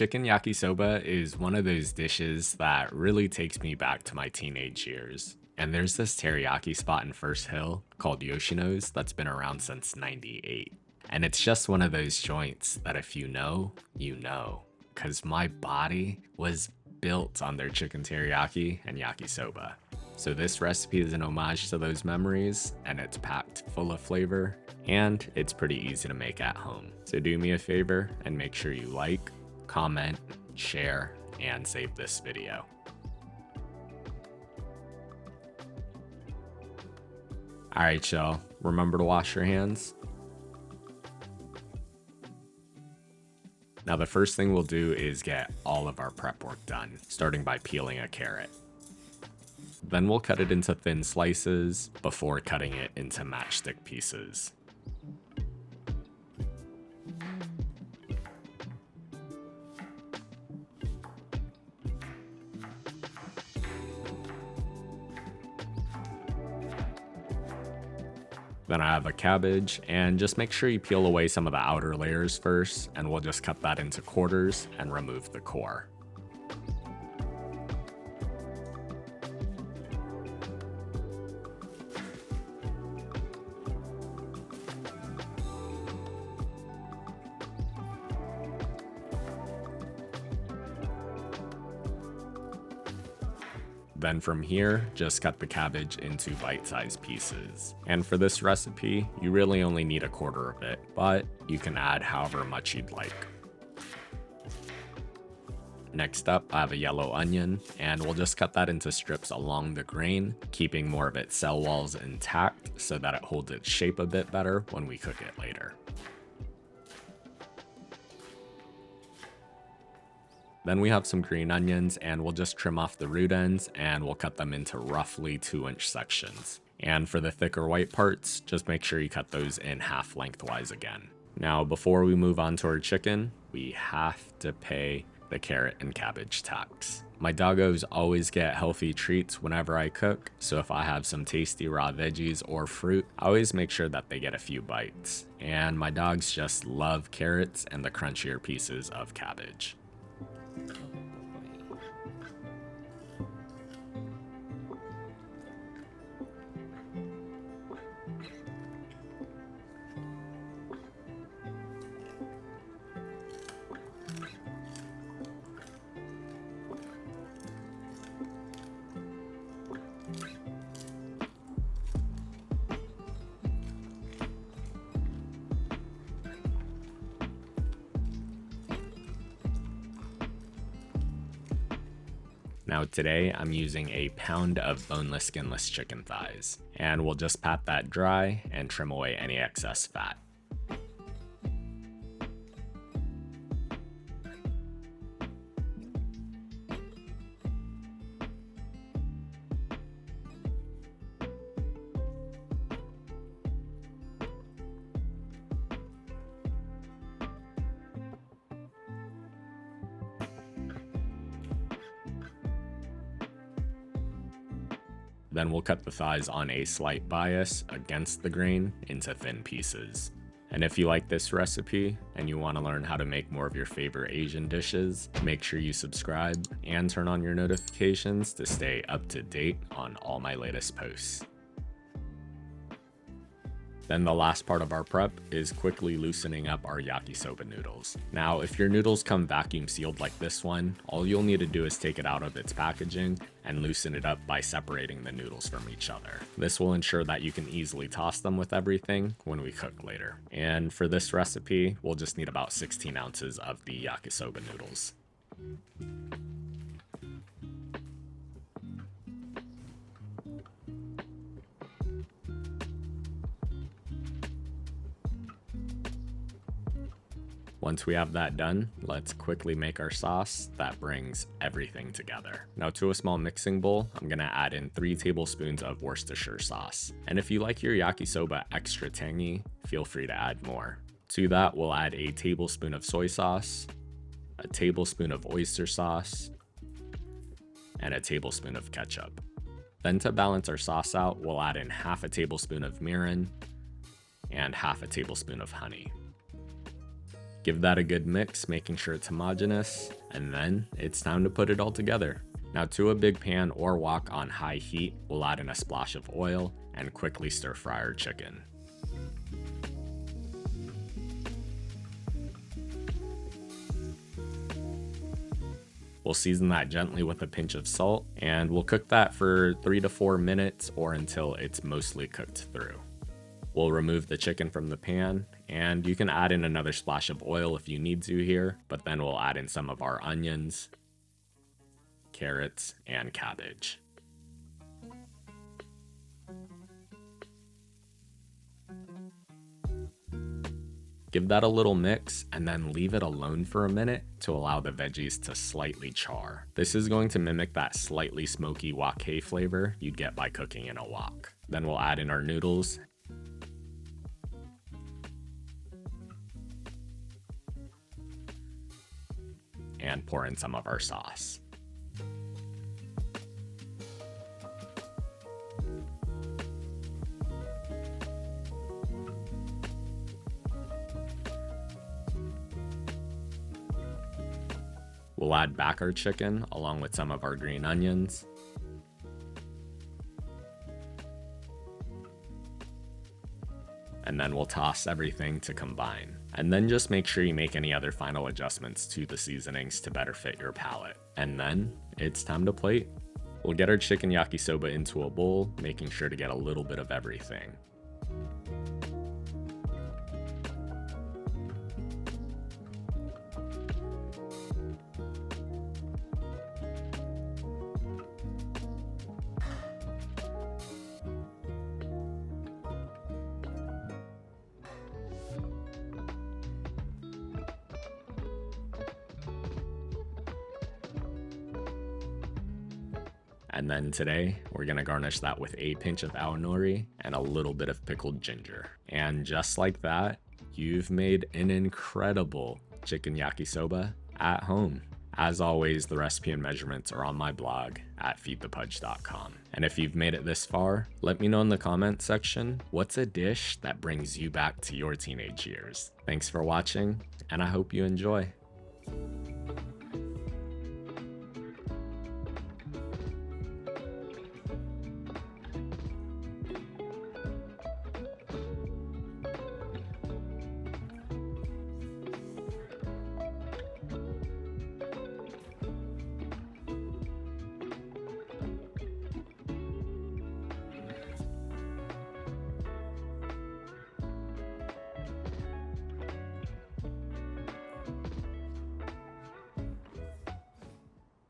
Chicken yakisoba is one of those dishes that really takes me back to my teenage years. And there's this teriyaki spot in First Hill called Yoshino's that's been around since '98. And it's just one of those joints that if you know, you know. Because my body was built on their chicken teriyaki and yakisoba. So this recipe is an homage to those memories, and it's packed full of flavor, and it's pretty easy to make at home. So do me a favor and make sure you like, comment, share, and save this video. Alright y'all, remember to wash your hands. Now the first thing we'll do is get all of our prep work done, starting by peeling a carrot. Then we'll cut it into thin slices before cutting it into matchstick pieces. Then I have a cabbage, and just make sure you peel away some of the outer layers first, and we'll just cut that into quarters and remove the core. Then from here, just cut the cabbage into bite-sized pieces. And for this recipe, you really only need a quarter of it, but you can add however much you'd like. Next up, I have a yellow onion, and we'll just cut that into strips along the grain, keeping more of its cell walls intact so that it holds its shape a bit better when we cook it later. Then we have some green onions, and we'll just trim off the root ends and we'll cut them into roughly 2-inch sections. And for the thicker white parts, just make sure you cut those in half lengthwise again. Now, before we move on to our chicken, we have to pay the carrot and cabbage tax. My doggos always get healthy treats whenever I cook, so if I have some tasty raw veggies or fruit, I always make sure that they get a few bites. And my dogs just love carrots and the crunchier pieces of cabbage. Now today I'm using a pound of boneless skinless chicken thighs, and we'll just pat that dry and trim away any excess fat. Then we'll cut the thighs on a slight bias against the grain into thin pieces. And if you like this recipe and you want to learn how to make more of your favorite Asian dishes, make sure you subscribe and turn on your notifications to stay up to date on all my latest posts. Then the last part of our prep is quickly loosening up our yakisoba noodles. Now, if your noodles come vacuum sealed like this one, all you'll need to do is take it out of its packaging and loosen it up by separating the noodles from each other. This will ensure that you can easily toss them with everything when we cook later. And for this recipe, we'll just need about 16 ounces of the yakisoba noodles. Once we have that done, let's quickly make our sauce that brings everything together. Now to a small mixing bowl, I'm gonna add in 3 tablespoons of Worcestershire sauce. And if you like your yakisoba extra tangy, feel free to add more. To that, we'll add a tablespoon of soy sauce, a tablespoon of oyster sauce, and a tablespoon of ketchup. Then to balance our sauce out, we'll add in half a tablespoon of mirin and half a tablespoon of honey. Give that a good mix, making sure it's homogeneous, and then it's time to put it all together. Now to a big pan or wok on high heat, we'll add in a splash of oil and quickly stir fry our chicken. We'll season that gently with a pinch of salt, and we'll cook that for 3 to 4 minutes or until it's mostly cooked through. We'll remove the chicken from the pan, and you can add in another splash of oil if you need to here, but then we'll add in some of our onions, carrots, and cabbage. Give that a little mix and then leave it alone for a minute to allow the veggies to slightly char. This is going to mimic that slightly smoky wok flavor you'd get by cooking in a wok. Then we'll add in our noodles and pour in some of our sauce. We'll add back our chicken along with some of our green onions. And then we'll toss everything to combine. And then just make sure you make any other final adjustments to the seasonings to better fit your palate. And then it's time to plate. We'll get our chicken yakisoba into a bowl, making sure to get a little bit of everything. And then today, we're gonna garnish that with a pinch of aonori and a little bit of pickled ginger. And just like that, you've made an incredible chicken yakisoba at home. As always, the recipe and measurements are on my blog at feedthepudge.com. And if you've made it this far, let me know in the comments section, what's a dish that brings you back to your teenage years? Thanks for watching, and I hope you enjoy.